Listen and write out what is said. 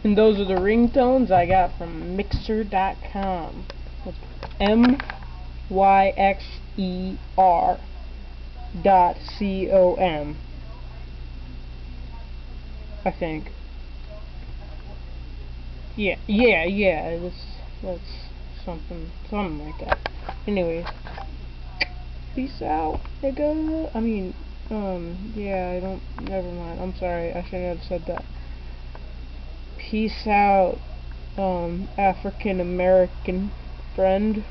And those are the ringtones I got from Mixer.com. That's MYXER.com. I think. Yeah. That's something like that. Anyways, peace out, nigga. I mean, yeah. Never mind. I'm sorry. I shouldn't have said that. Peace out, African American friend.